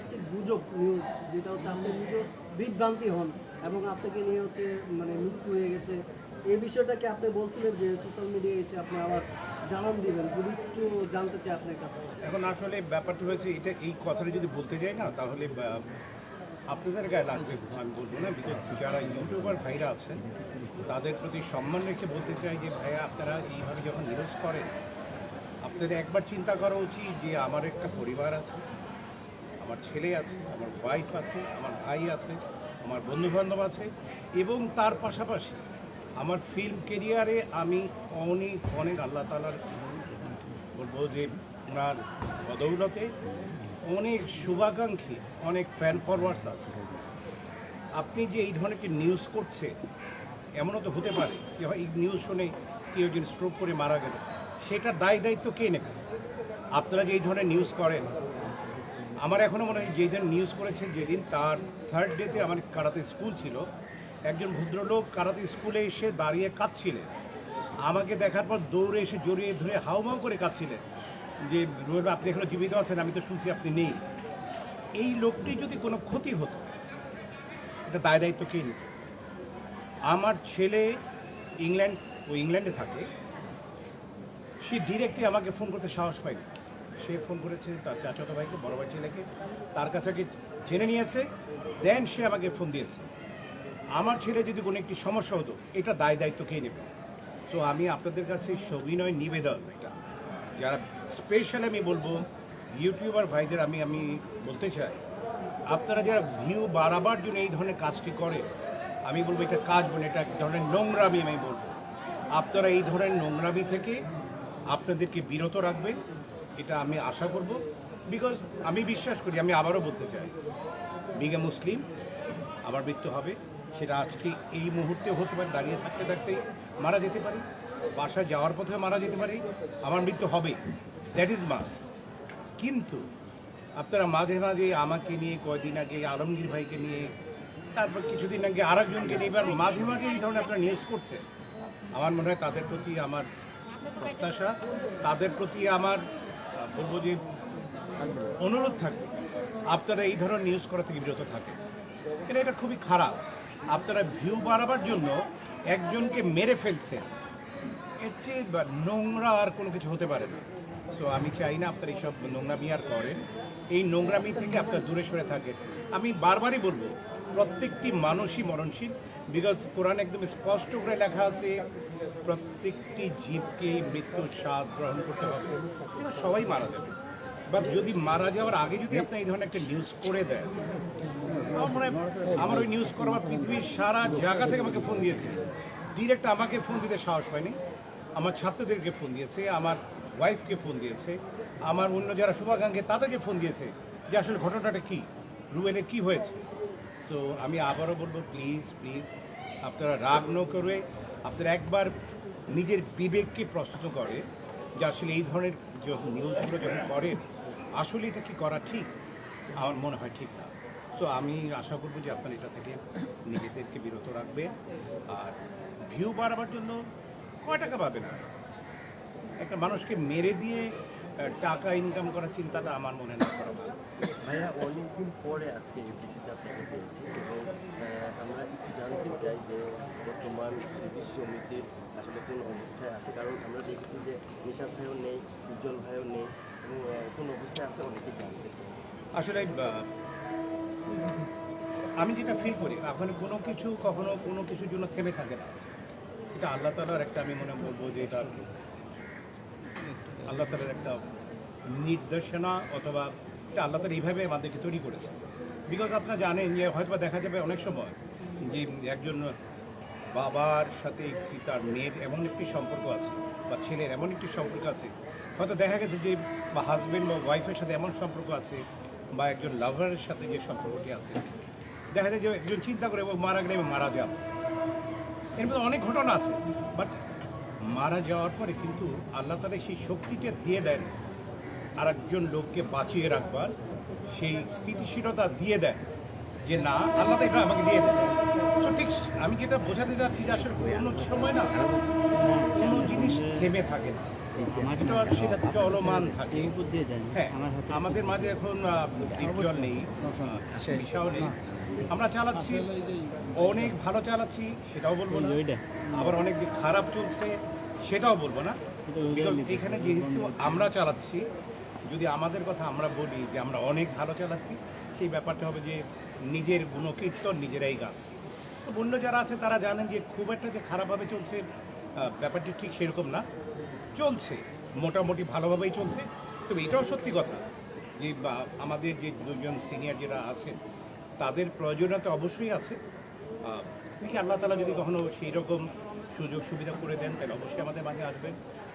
হচ্ছে গুজব নিউজ, যেটা হচ্ছে আপনি নিজেও বিভ্রান্তি হন এবং আপনাকে নিয়ে হচ্ছে মানে মৃত্যু হয়ে গেছে। এই বিষয়টাকে আপনি বলছিলেন যে সোশ্যাল মিডিয়ায় এসে আপনি আবার জানান দিবেন, যদি একটু জানতে চাই আপনার কাছে। এখন আসলে ব্যাপারটা হয়েছে এটা, এই কথাটা যদি বলতে যাই না তাহলে আপনাদের গায়ে লাগবে, আমি বলবো না। বিকজ যারা ইউটিউবার ভাইরা আছেন তাদের প্রতি সম্মান রেখে বলতে চাই যে ভাইয়া আপনারা এইভাবে যখন নিউজ করেন আপনাদের একবার চিন্তা করা উচিত যে আমার একটা পরিবার আছে, আমার ছেলে আছে, আমার ওয়াইফ আছে, আমার ভাই আছে, আমার বন্ধুবান্ধব আছে, এবং তার পাশাপাশি আমার ফিল্ম কেরিয়ারে আমি অনেক অনেক আল্লাহ তাআলার বলবো যে ওনার বদৌলতে অনেক শুভাকাঙ্ক্ষী, অনেক ফ্যান ফরওয়ার্ডস আছে। আপনি যে এই ধরনের একটি নিউজ করছে, এমনও তো হতে পারে যে এই নিউজ শুনে কেউ একজন স্ট্রোক করে মারা গেল, সেটার দায়িত্ব কে নেবে? আপনারা যে এই ধরনের নিউজ করেন, আমার এখনও মনে হয় যেদিন নিউজ করেছেন যেদিন তার থার্ড ডেতে আমার কারাতে স্কুল ছিল, একজন ভদ্রলোক কারাতে স্কুলে এসে দাঁড়িয়ে কাঁদছিলেন, আমাকে দেখার পর দৌড়ে এসে জড়িয়ে ধরে হাউমাউ করে কাঁদছিলেন যে রুবেল আপনি এখনো জীবিত আছেন, আমি তো শুনছি আপনি নেই। এই লোকটি যদি কোনো ক্ষতি হতো এটা দায়িত্ব কে নিত? আমার ছেলে ইংল্যান্ডে থাকে, সে ডিরেক্টলি আমাকে ফোন করতে সাহস পায়নি। সে ফোন করেছে তার চাচাতো ভাইকে, বড় ভাই ছেলেকে, তার কাছে জেনে নিয়েছে, দেন সে আমাকে ফোন দিয়েছে। আমার ছেলে যদি কোনো একটি সমস্যা হতো এটা দায়িত্ব কে নেবে? তো আমি আপনাদের কাছে সবিনয় নিবেদন, এটা যারা স্পেশাল আমি বলবো ইউটিউবার ভাইদের আমি বলতে চাই, আপনারা যারা ভিউ বাড়াবার জন্য এই ধরনের কাজটি করে, আমি বলবো এটা কাজ বলে, এটা এক ধরনের নোংরামি। আমি বলবো আপনারা এই ধরনের নোংরামি থেকে আপনাদেরকে বিরত রাখবেন, এটা আমি আশা করব। বিকজ আমি বিশ্বাস করি, আমি আবারও বলতে চাই, বিগে মুসলিম আবার মৃত্যু হবে, সেটা আজকে এই মুহূর্তে হতে পারে, দাঁড়িয়ে থাকতে থাকতেই মারা যেতে পারি, বাসায় যাওয়ার পথে মারা যেতে পারি, আমার মৃত্যু হবে, দ্যাট ইজ মাস্ট। কিন্তু আপনারা মাঝে মাঝে আমাকে নিয়ে, কয়দিন আগে আলমগীর ভাইকে নিয়ে, তারপর কিছুদিন আগে আরেকজনকে নিয়ে, এবার মাঝে মাঝে এই ধরনের আপনারা নিউজ করছে, আমার মনে হয় তাদের প্রতি আমার প্রত্যাশা, তাদের প্রতি আমার বলবো যে অনুরোধ থাকবে, আপনারা এই ধরনের নিউজ করা থেকে বিরত থাকেন। এটা খুবই খারাপ। আপনারা ভিউ বাড়াবার জন্য একজনকে মেরে ফেলছেন, এর চেয়ে নোংরা আর কোনো কিছু হতে পারে না। তো আমি চাই না আপনারা এইসব নোংরামি আর করেন, এই নোংরামি থেকে আপনারা দূরে সরে থাকেন। আমি বারবারই বলবো প্রত্যেকটি মানুষই মরণশীল, বিকজ কোরআন একদম স্পষ্ট করে লেখা আছে প্রত্যেকটি জীবকে মৃত্যুর স্বাদ গ্রহণ করতে হবে, এটা সবাই মারা যাবে। বাট যদি মারা যাওয়ার আগে যদি আপনি এই ধরনের একটা নিউজ করে দেন, আমার ওই নিউজ করবার পৃথিবীর সারা জায়গা থেকে আমাকে ফোন দিয়েছে, ডিরেক্ট আমাকে ফোন দিতে সাহস পায়নি, আমার ছাত্রদেরকে ফোন দিয়েছে, আমার ওয়াইফকে ফোন দিয়েছে, আমার অন্য যারা শুভাকাঙ্ক্ষী তাদেরকে ফোন দিয়েছে যে আসলে ঘটনাটা কী, রুবেলের কী হয়েছে। তো আমি আবারও বলবো প্লিজ প্লিজ আপনারা রাগ ন করে আপনারা একবার নিজের বিবেককে প্রশ্ন করে যে আসলে এই ধরনের নিউজগুলো যখন করেন আসলে এটা কি করা ঠিক? আমার মনে হয় ঠিক না। তো আমি আশা করবো যে আপনারা এটা থেকে নিজেদেরকে বিরত রাখবে। আর ভিউ বাড়াবার জন্য কয় টাকা পাবেন? একটা মানুষকে মেরে দিয়ে টাকা ইনকাম করার চিন্তাটা আমার মনে না করা ভালো। ভাইয়া অনেকদিন পরে আজকে এই বিষয়টা আপনাকে পেয়েছি, এবং আমরা একটু জানতে চাই যে বর্তমান বিশ্ব সমিতির আসলে কোন অবস্থায় আছে, কারণ আমরা দেখেছি যে নিশাদ ভাইও নেই, উজ্জ্বল ভাইও নেই, এবং কোন অবস্থায় আছে অনেকে জানতে চাই। আসলে আমি যেটা ফিল করি, ওখানে কোনো কিছু কখনো কোনো কিছুর জন্য থেমে থাকে না। এটা আল্লাহ তাআলার একটা, আমি মনে বলবো যে এটা আল্লাহ তাআলার একটা নির্দেশনা, অথবা এটা আল্লাহ তাআলা এইভাবে আমাদেরকে তৈরি করেছে। বিকজ আপনারা জানেন যে হয়তো দেখা যাবে অনেক সময় যে একজন বাবার সাথে একটি তার মেয়ের এমন একটি সম্পর্ক আছে, বা ছেলের এমন একটি সম্পর্ক আছে, হয়তো দেখা গেছে যে বা হাজব্যান্ড বা ওয়াইফের সাথে এমন সম্পর্ক আছে, বা একজন লাভারের সাথে যে সম্পর্কটি আছে, দেখা যায় যে একজন চিন্তা করে মারা গেলে মারা যাবে, এর মধ্যে অনেক ঘটনা আছে। বাট মারা যাওয়ার পরে কিন্তু আল্লাহ তাআলা সেই শক্তিটা দিয়ে দেন আর একজন লোককে বাঁচিয়ে রাখবার, সেই স্থিতিশীলতা দিয়ে দেন যে না আল্লাহ এটা আমাকে দিয়ে দেন। তো ঠিক আমি যেটা বোঝাতে চাচ্ছি যে আসলে কোনো সময় না কোনো জিনিস থেমে থাকে না। এটা সেটা চলমান থাকে। দিয়ে দেন হ্যাঁ, আমার হাতে আমাদের মাঝে এখন ডিপজল নেই, বিষাও নেই। আমরা চালাচ্ছি, অনেক ভালো চালাচ্ছি সেটাও বলবো না, ওইটা আবার অনেক দিক খারাপ চলছে সেটাও বলবো না। Because এখানে যেহেতু আমরা চালাচ্ছি, যদি আমাদের কথা আমরা বলি যে আমরা অনেক ভালো চালাচ্ছি, সেই ব্যাপারটা হবে যে নিজের গুণকীর্তন নিজেরাই গাচ্ছি। তো অন্য যারা আছে তারা জানেন যে খুব একটা যে খারাপভাবে চলছে ব্যাপারটি ঠিক সেরকম না, চলছে মোটামুটি ভালোভাবেই চলছে। তবে এটাও সত্যি কথা যে আমাদের যে দুজন সিনিয়র যারা আছেন তাদের প্রয়োজনীয়তা অবশ্যই আছে। দেখি আল্লাহ তাআলা যদি কখনো সেই রকম সুযোগ সুবিধা করে দেন তাহলে অবশ্যই আমাদের মাঝে আসবেন।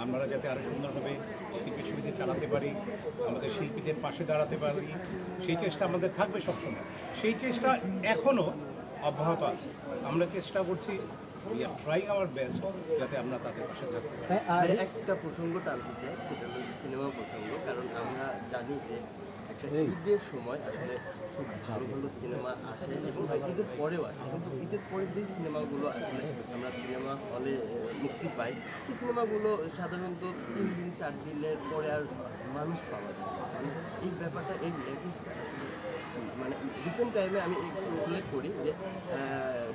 আমরা যাতে আরও সুন্দরভাবে শিল্পী সমিতি চালাতে পারি, আমাদের শিল্পীদের পাশে দাঁড়াতে পারি, সেই চেষ্টা আমাদের থাকবে সবসময়। সেই চেষ্টা এখনও অব্যাহত আছে। আমরা চেষ্টা করছি, we are trying our best যাতে আমরা তাদের পাশে থাকতে পারি। আর একটা প্রসঙ্গ টানতে চাই, সেটা হলো সিনেমা প্রসঙ্গ। কারণ আমরা জানি যে একটা ঈদের সময় আসলে খুব ভালো ভালো সিনেমা আসে এবং ঈদের পরেও আসে, কিন্তু ঈদের পরে যে সিনেমাগুলো আসলে আমরা সিনেমা হলে মুক্তি পাই, এই সিনেমাগুলো সাধারণত 3 দিন 4 দিনের পরে আর মানুষ পাওয়া যায় না। মানে এই ব্যাপারটা মানে রিসেন্ট টাইমে আমি একটু উল্লেখ করি যে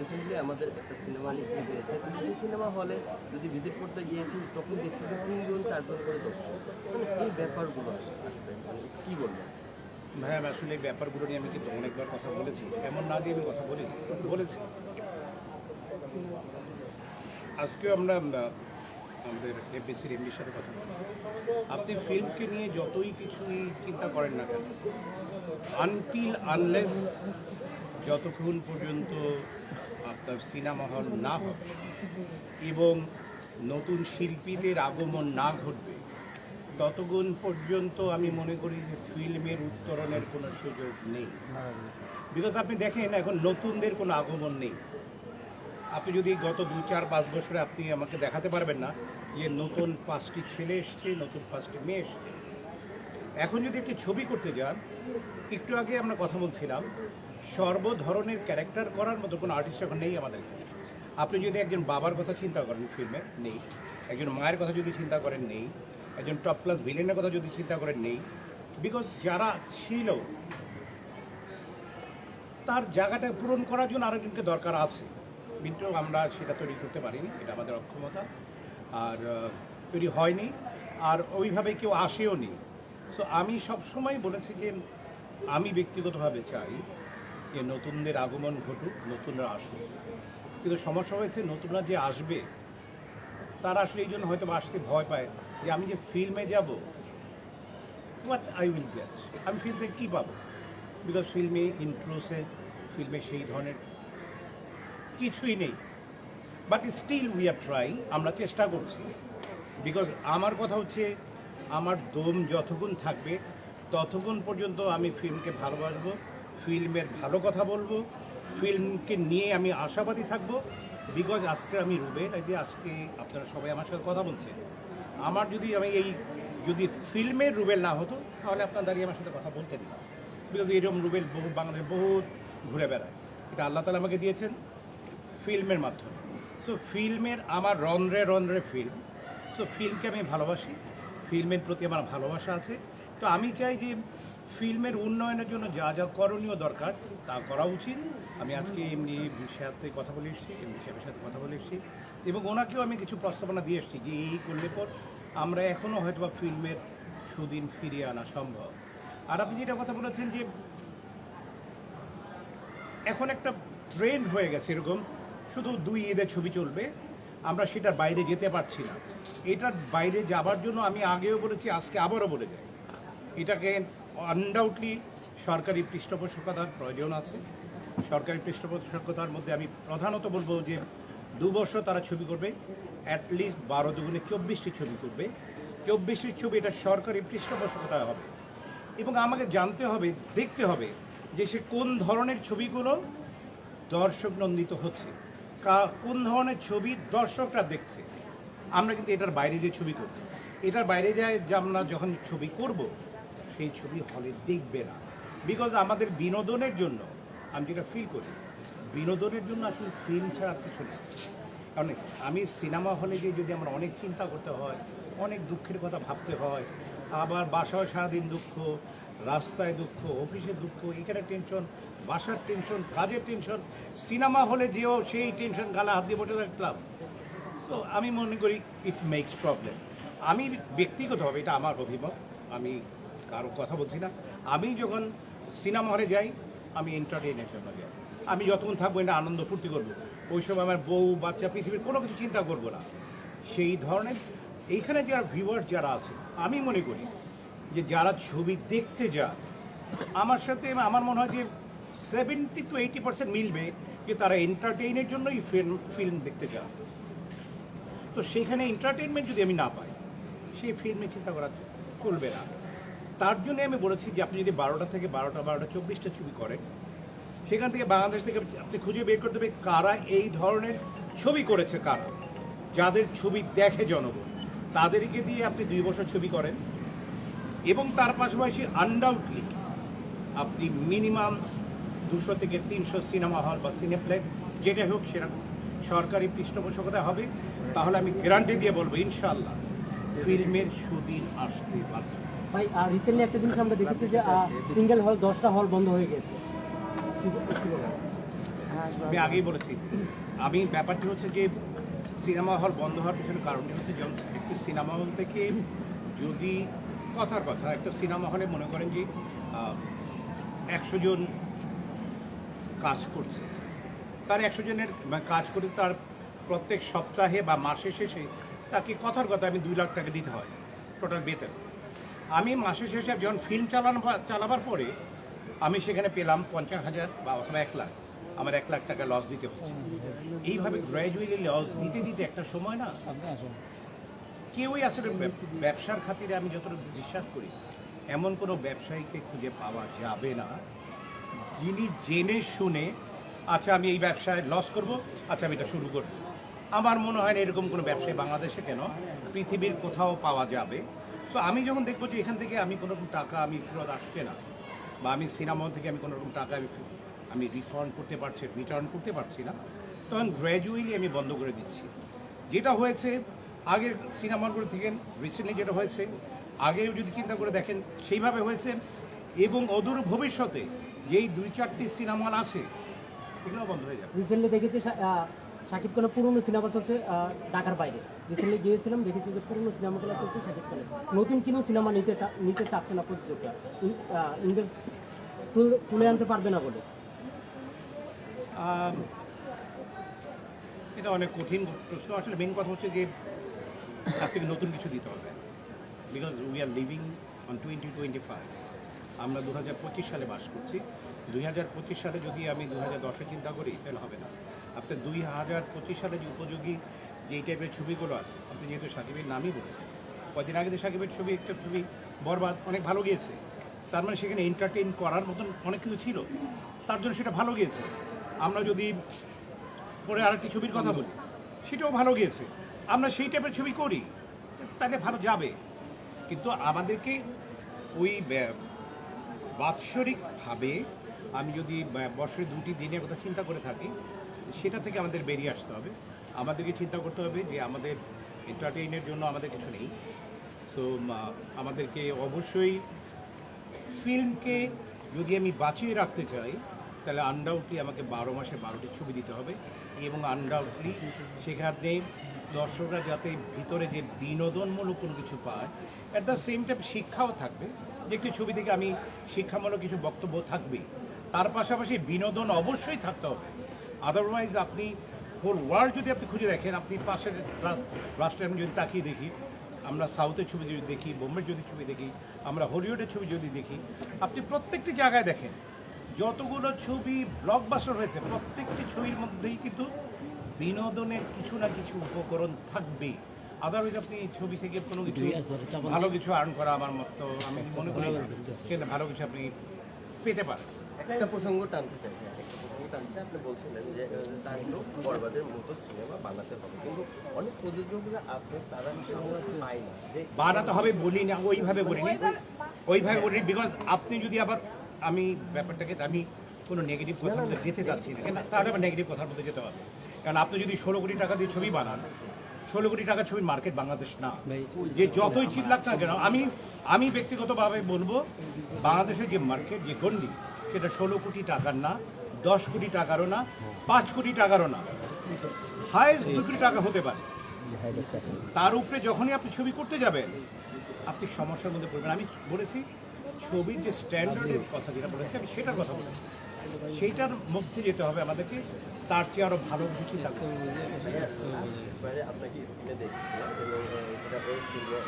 রিসেন্টলি আমাদের একটা সিনেমা রিলিজ হয়েছে, কিন্তু সেই সিনেমা হলে যদি ভিজিট করতে গিয়েছি তখন দেখছি যে 3 জন 4 জন করে দর্শক। মানে এই ব্যাপারগুলো আসবে মানে কী বলবেন? ভাইয়া আসলে এই ব্যাপারগুলো নিয়ে আমি কিন্তু অনেকবার কথা বলেছি, এমন না দিয়ে আমি কথা বলেছি। আজকেও আমরা আমাদের এফবিসির এমডির সাথে কথা বলছি। আপনি ফিল্মকে নিয়ে যতই কিছুই চিন্তা করেন না কেন, আনটিল আনলেস যতক্ষণ পর্যন্ত আপনার সিনেমা হল না হবে এবং নতুন শিল্পীদের আগমন না ঘটবে, ততক্ষণ পর্যন্ত আমি মনে করি যে ফিল্মের উত্তরণের কোনো সুযোগ নেই। বিকজ আপনি দেখেন এখন নতুনদের কোনো আগমন নেই। আপনি যদি গত 2, 4, 5 বছরে আপনি আমাকে দেখাতে পারবেন না যে নতুন 5টি ছেলে এসছে, নতুন 5টি মেয়ে এসছে। এখন যদি একটি ছবি করতে যান, একটু আগে আমরা কথা বলছিলাম, সর্ব ধরনের ক্যারেক্টার করার মতো কোনো আর্টিস্ট এখন নেই আমাদের এখানে। আপনি যদি একজন বাবার কথা চিন্তা করেন ফিল্মে, নেই। একজন মায়ের কথা যদি চিন্তা করেন, নেই। একজন টপ ক্লাস ভিলেনের কথা যদি চিন্তা করেন, নেই। বিকজ যারা ছিল তার জায়গাটা পূরণ করার জন্য আরেকজনকে দরকার আছে, কিন্তু আমরা সেটা তৈরি করতে পারিনি, এটা আমাদের অক্ষমতা। আর তৈরি হয়নি, আর ওইভাবে কেউ আসেও নি। সো আমি সবসময় বলেছি যে আমি ব্যক্তিগতভাবে চাই যে নতুনদের আগমন ঘটুক, নতুনরা আসুক। কিন্তু সমস্যা হয়েছে নতুনরা যে আসবে তারা আসলে এই জন্য হয়তো আসতে ভয় পায় যে আমি যে ফিল্মে যাব, হোয়াট আই উইল গেট, আমি ফিল্ম থেকে কী পাবো। বিকজ ফিল্মে ইন্ট্রোসেস, ফিল্মে সেই ধরনের কিছুই নেই। But still we are trying, আমরা চেষ্টা করছি। বিকজ আমার কথা হচ্ছে আমার দম যতক্ষণ থাকবে ততক্ষণ পর্যন্ত আমি ফিল্মকে ভালোবাসবো, ফিল্মের ভালো কথা বলবো, ফিল্মকে নিয়ে আমি আশাবাদী থাকবো। বিকজ আজকে আমি রুবেল, এই যে আজকে আপনারা সবাই আমার সাথে কথা বলছেন, আমার যদি যদি ফিল্মের রুবেল না হতো তাহলে আপনার দাঁড়িয়ে আমার সাথে কথা বলতেন না। বিকজ এরকম রুবেল বহু বাংলাদেশে বহুত ঘুরে বেড়ায়, এটা আল্লাহ তাআলা আমাকে দিয়েছেন ফিল্মের মাধ্যমে। সো ফিল্মের আমার রন্ধ্রে ফিল্ম, সো ফিল্মকে আমি ভালোবাসি, ফিল্মের প্রতি আমার ভালোবাসা আছে। তো আমি চাই যে ফিল্মের উন্নয়নের জন্য যা যা করণীয় দরকার তা করা উচিত। আমি আজকে এমনি সাথে কথা বলে এসেছি, এমনি সাহেবের সাথে কথা বলে এসেছি, এবং ওনাকেও আমি কিছু প্রস্তাবনা দিয়ে এসেছি যে এই করলে পর আমরা এখনও হয়তোবা ফিল্মের সুদিন ফিরিয়ে আনা সম্ভব। আর আপনি যেটা কথা বলেছেন যে এখন একটা ট্রেন্ড হয়ে গেছে এরকম, শুধু 2 ঈদের ছবি চলবে, আমরা সেটার বাইরে যেতে পারছি না। এটার বাইরে যাবার জন্য আমি আগেও বলেছি, আজকে আবারও বলে যাই, এটাকে আনডাউটলি সরকারি পৃষ্ঠপোষকতার প্রয়োজন আছে। সরকারি পৃষ্ঠপোষকতার মধ্যে আমি প্রধানত বলবো যে 2 বছর তারা ছবি করবে, অ্যাটলিস্ট 12 দুগুণে 24টি ছবি করবে। 24টি ছবি এটা সরকারি পৃষ্ঠপোষকতা হবে, এবং আমাকে জানতে হবে, দেখতে হবে যে সে কোন ধরনের ছবিগুলো দর্শক নন্দিত হচ্ছে, কোন ধরনের ছবি দর্শকরা দেখছে। আমরা কিন্তু এটার বাইরে যে ছবি করব, এটার বাইরে যায় যে আমরা যখন ছবি করব সেই ছবি হলে দেখবে না। বিকজ আমাদের বিনোদনের জন্য, আমি যেটা ফিল করি, বিনোদনের জন্য আসলে ফিল্ম ছাড়া কিছু নেই। কারণ আমি সিনেমা হলে গিয়ে যদি আমার অনেক চিন্তা করতে হয়, অনেক দুঃখের কথা ভাবতে হয়, আবার বাসায় সারাদিন দুঃখ, রাস্তায় দুঃখ, অফিসে দুঃখ, এখানে টেনশন, বাসার টেনশন, কাজের টেনশন, সিনেমা হলে যেও সেই টেনশন গালা হাত দিয়ে বসে থাকলাম। সো আমি মনে করি ইট মেক্স প্রবলেম। আমি ব্যক্তিগতভাবে, এটা আমার অভিমত, আমি কারো কথা বলছি না, আমি যখন সিনেমা হলে যাই আমি এন্টারটেইনের জন্য যাই। আমি যতক্ষণ থাকবো এটা আনন্দ ফুর্তি করবো, ওই সময় আমার বউ বাচ্চা পৃথিবীর কোনো কিছু চিন্তা করবো না। সেই ধরনের এইখানে যারা ভিউয়ার যারা আছে, আমি মনে করি যে যারা ছবি দেখতে যায় আমার সাথে, আমার মনে হয় যে 70 to 80% মিলবে যে তারা এন্টারটেইনের জন্যই ফিল্ম দেখতে যায়। তো সেখানে এন্টারটেইনমেন্ট যদি আমি না পাই, সেই ফিল্মে চিন্তা করা চলবে না। তার জন্য আমি বলেছি যে আপনি যদি 12টা থেকে 12টা 24টা ছবি করেন, সেখান থেকে বাংলাদেশ থেকে আপনি খুঁজে বের করতে হবে কারা এই ধরনের ছবি করেছে, কারা যাদের ছবি দেখে জনগণ, তাদেরকে দিয়ে আপনি 2 বছর ছবি করেন। এবং তার পাশাপাশি আনডাউটলি আপনি মিনিমাম 200 থেকে 300 সিনেমা হল বা সিনেপ্লেক্স যেটা হোক সেটা সরকারি পৃষ্ঠপোষকতা হবে, তাহলে আমি গ্যারান্টি দিয়ে বলবো ইনশাআল্লাহ ফিল্মের সুদিন আসতে বাধ্য। ভাই রিসেন্টলি একটা জিনিস আমরা দেখেছি যে সিঙ্গেল হল 10টা হল বন্ধ হয়ে গেছে। আমি আগেই বলেছি, আমি ব্যাপারটি হচ্ছে যে সিনেমা হল বন্ধ হওয়ার পিছনে কারণটি হচ্ছে যেমন একটি সিনেমা হল থেকে যদি কথার কথা একটা সিনেমা হলে মনে করেন যে 100 জন কাজ করছে, তার 100 জনের কাজ করে তার প্রত্যেক সপ্তাহে বা মাসের শেষে তাকে কথার কথা আমি 2 লাখ টাকা দিতে হয় টোটাল বেতন। আমি মাসের শেষে যখন ফিল্ম চালাবার পরে আমি সেখানে পেলাম 50,000 বা অথবা 1 লাখ, আমার 1 লাখ টাকা লস দিতে হচ্ছে। এইভাবে গ্র্যাজুয়ালি লস দিতে দিতে একটা সময় না কেউই আসলে ব্যবসার খাতিরে আমি যতটা বিশ্বাস করি এমন কোনো ব্যবসায়ীকে খুঁজে পাওয়া যাবে না যিনি জেনে শুনে আচ্ছা আমি এই ব্যবসায় লস করব, আচ্ছা আমি এটা শুরু করব। আমার মনে হয় না এরকম কোনো ব্যবসায়ী বাংলাদেশে কেন পৃথিবীর কোথাও পাওয়া যাবে। তো আমি যখন দেখবো যে এখান থেকে আমি কোনো রকম টাকা আমি ফেরত আসছে না, বা আমি সিনেমা থেকে আমি কোনো রকম টাকা আমি রিফান্ড করতে পারছি, রিটার্ন করতে পারছি না, তখন গ্র্যাজুয়ালি আমি বন্ধ করে দিচ্ছি। যেটা হয়েছে আগের সিনেমাগুলো থেকে রিসেন্টলি যেটা হয়েছে, আগেও যদি চিন্তা করে দেখেন সেইভাবে হয়েছে। এবং অদূর ভবিষ্যতে যেই 2-4টি সিনেমা হল আছে এগুলো বন্ধ হয়ে যাবে। রিসেন্টলি দেখেছি শাকিব খানের পুরনো সিনেমা চলছে ঢাকার বাইরে। রিসেন্টলি গিয়েছিলাম, দেখেছি যে পুরনো সিনেমাগুলো চলছে শাকিব খানের, নতুন কোনো সিনেমা নিতে চাচ্ছে না প্রযোজকরা, ইনভেস্ট তুলে আনতে পারবে না বলে। এটা অনেক কঠিন প্রশ্ন। আসলে মেন কথা হচ্ছে যে আপনাকে নতুন কিছু দিতে হবে, because we are living on 2025। আমরা 2025 সালে বাস করছি। 2025 সালে যদি আমি 2010-এ চিন্তা করি তাহলে হবে না। আপনার 2025 সালে যে উপযোগী যেই টাইপের ছবিগুলো আছে, আপনি যেহেতু সাকিবের নামই বলেছেন, কদিন আগে যে সাকিবের ছবি একটা ছবি বরবাদ অনেক ভালো গিয়েছে, তার মানে সেখানে এন্টারটেইন করার মতন অনেক কিছু ছিল, তার জন্য সেটা ভালো গিয়েছে। আমরা যদি পরে আরেকটি ছবির কথা বলি, সেটাও ভালো গিয়েছে, আমরা সেই টাইপের ছবি করি তাহলে ভালো যাবে। কিন্তু আমাদেরকে ওই বাৎসরিকভাবে আমি যদি বছরে 2টি দিনের কথা চিন্তা করে থাকি, সেটা থেকে আমাদের বেরিয়ে আসতে হবে। আমাদেরকে চিন্তা করতে হবে যে আমাদের এন্টারটেইনের জন্য আমাদের কিছু নেই। তো আমাদেরকে অবশ্যই ফিল্মকে যদি আমি বাঁচিয়ে রাখতে চাই তাহলে আনডাউটলি আমাকে 12 মাসে 12টি ছবি দিতে হবে, এবং আনডাউটলি সেখানে দর্শকরা যাতে ভিতরে যে বিনোদনমূলক কোনো কিছু পায়, অ্যাট দ্য সেম টাইম শিক্ষাও থাকবে, যে একটি ছবি থেকে আমি শিক্ষামূলক কিছু বক্তব্য থাকবে, তার পাশাপাশি বিনোদন অবশ্যই থাকতে হবে। আদারওয়াইজ আপনি হোল ওয়ার্ল্ড যদি আপনি খুঁজে দেখেন, আপনি পাশের রাষ্ট্রে আমি যদি তাকিয়ে দেখি, আমরা সাউথের ছবি যদি দেখি, বোম্বের যদি ছবি দেখি, আমরা হলিউডের ছবি যদি দেখি, আপনি প্রত্যেকটি জায়গায় দেখেন যতগুলো ছবি ব্লকবাস্টার হয়েছে প্রত্যেকটি ছবির মধ্যেই কিন্তু বিনোদনের কিছু না কিছু উপকরণ থাকবে। আদারওয়াইজ আপনি ছবি থেকে কোনো কিছু ভালো কিছু আর্ন করা আমার মতো আমি মনে করি সেটা ভালো কিছু আপনি পেতে পারেন। একটা প্রসঙ্গ টানতে চাই, আপনি বলছিলেন যে তাহলে বরবাদের মতো সিনেমা বানাতে হবে, কিন্তু অনেক প্রযোজকরা আছে তারা পায় না যে বানাতে হবে বলি না, ওইভাবে বলিনি, বিকজ আপনি যদি আবার আমি ব্যাপারটাকে আমি কোনো নেগেটিভ কথার মধ্যে যেতে চাচ্ছি না, কেন তাহলে আবার নেগেটিভ কথার মধ্যে যেতে হবে। কারণ আপনি যদি 16 কোটি টাকা দিয়ে ছবি বানান, 16 কোটি টাকার ছবির মার্কেট বাংলাদেশ না। যে যতই চিল্লাক না কেন, আমি ব্যক্তিগতভাবে বলবো বাংলাদেশের যে মার্কেট, যে গন্ডি, সেটা 16 কোটি টাকার না, 10 কোটি টাকারও না, 5 কোটি টাকারও না, হাইয়েস্ট 2 কোটি টাকা হতে পারে। তার উপরে যখনই আপনি ছবি করতে যাবেন আপনি সমস্যার মধ্যে পড়বেন। আমি বলেছি ছবির যে স্ট্যান্ডার্ডের কথা যেটা বলেছি, আমি সেটার কথা বলেছি, সেইটার মধ্যে যেতে হবে আমাদেরকে, তার চেয়ে আরও ভালো কিছু চিন্তা করতে হবে। এবারে আপনাকে স্ক্রিনে দেখেছিলাম এবং সেটা ওয়েব ফিল্মে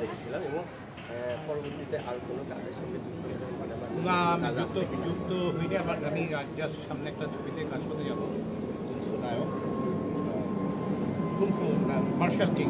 দেখেছিলাম এবং পরবর্তীতে আর কোনো কাজের সঙ্গে যুক্ত হলেন কিনা বা না, আমি যুক্ত হইনি। আমি জাস্ট সামনে একটা ছবিতে কাজ করতে যাবো, কুমফু নায়ক, কুমফু মার্শাল কিং।